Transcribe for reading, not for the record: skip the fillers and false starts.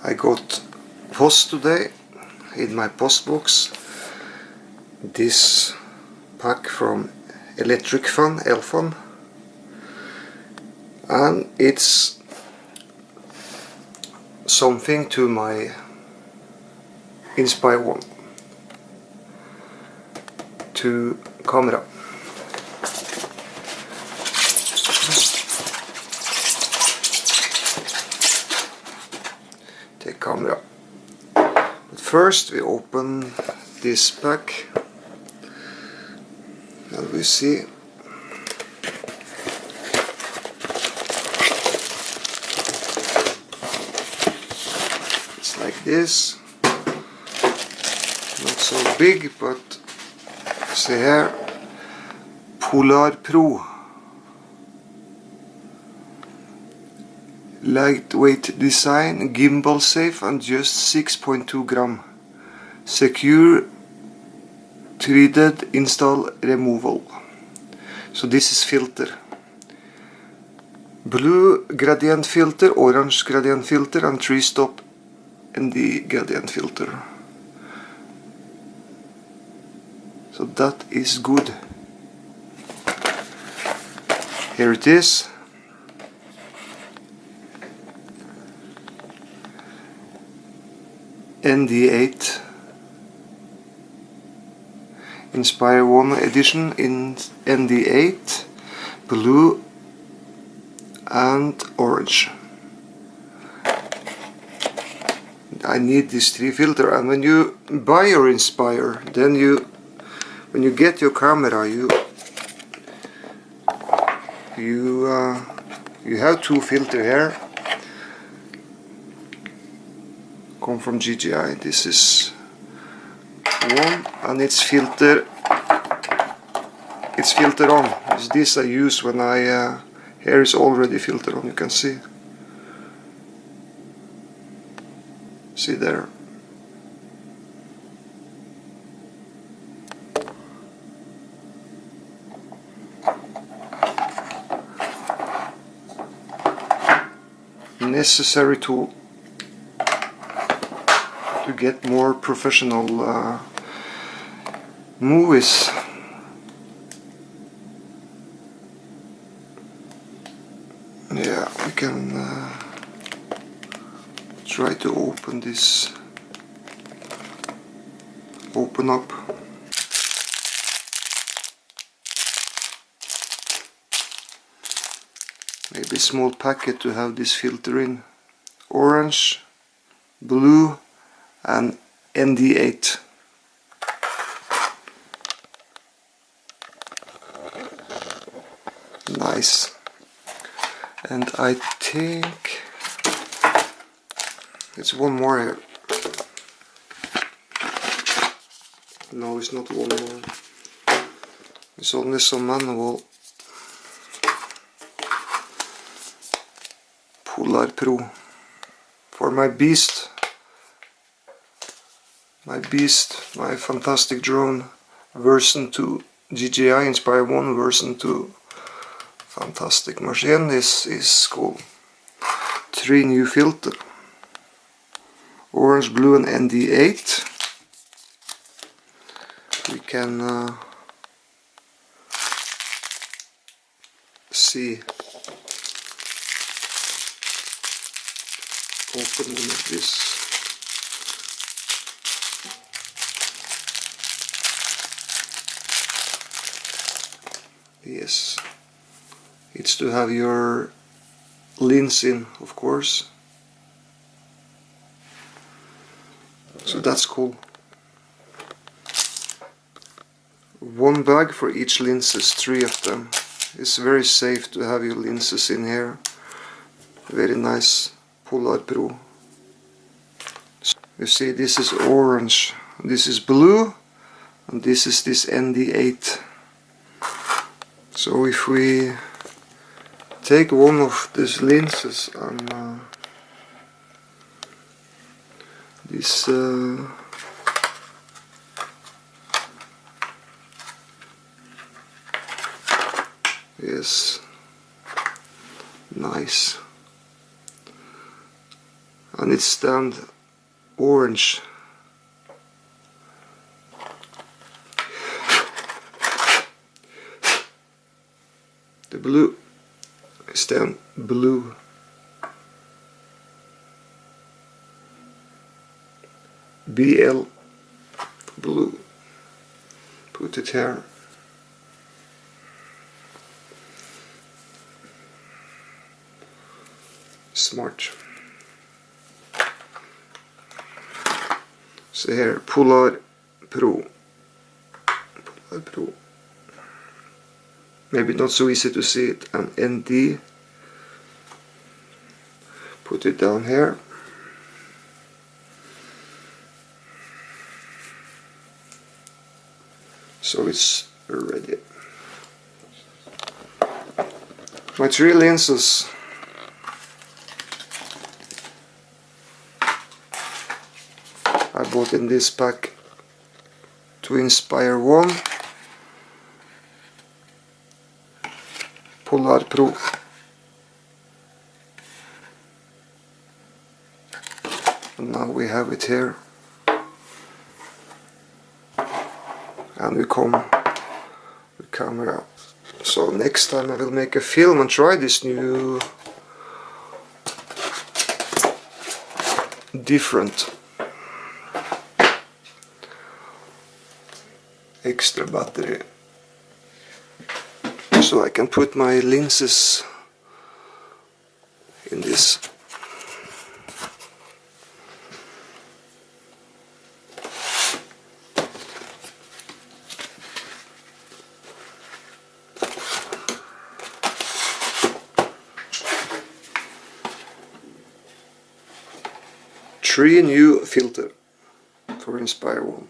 I got post today in my post box. This pack from Electric Fun, Elfun, and it's something to my Inspire 1 to camera. Take camera. But first we open this pack and we see it's like this. Not so big, but see here, Polar Pro. Lightweight design, gimbal safe and just 6.2 gram. Secure 3D install removal. So this is filter. Blue gradient filter, orange gradient filter and 3-stop ND gradient filter. So that is good. Here it is. ND8 Inspire 1 edition in ND8, blue and orange. I need this 3 filter, and when you buy your Inspire, then when you get your camera, you have 2 filter here. Come from DJI. This is one, and it's filter on. It's this I use when hair is already filter on. You can see there. Necessary tool to get more professional movies. Yeah, we can try to open this. Open up. Maybe a small packet to have this filter in. Orange, blue and ND8. Nice. And I think it's one more here. No, it's not one more. It's only some manual. Polar Pro for my beast. My fantastic drone, version 2, DJI Inspire 1 version 2. Fantastic machine. This is cool. 3 new filter. Orange, blue and ND8. We can see. Open them like this. Yes, it's to have your lens in, of course. So that's cool. 1 bag for each lenses, 3 of them. It's very safe to have your lenses in here. Very nice. Polar Pro. You see, this is orange, this is blue, and this is this ND8. So if we take one of these lenses and this yes, nice. and it's stamped orange. The blue is stamped blue. BL blue. Put it here. Smart. Så här, Polar Pro. Polar Pro. Maybe not so easy to see it. And ND. Put it down here. So it's ready. My 3 lenses. I bought in this pack to Inspire 1, Polar Pro, and now we have it here, and we come with camera. So next time I will make a film and try this new different extra battery, so I can put my lenses in this. Three new filter for Inspire 1.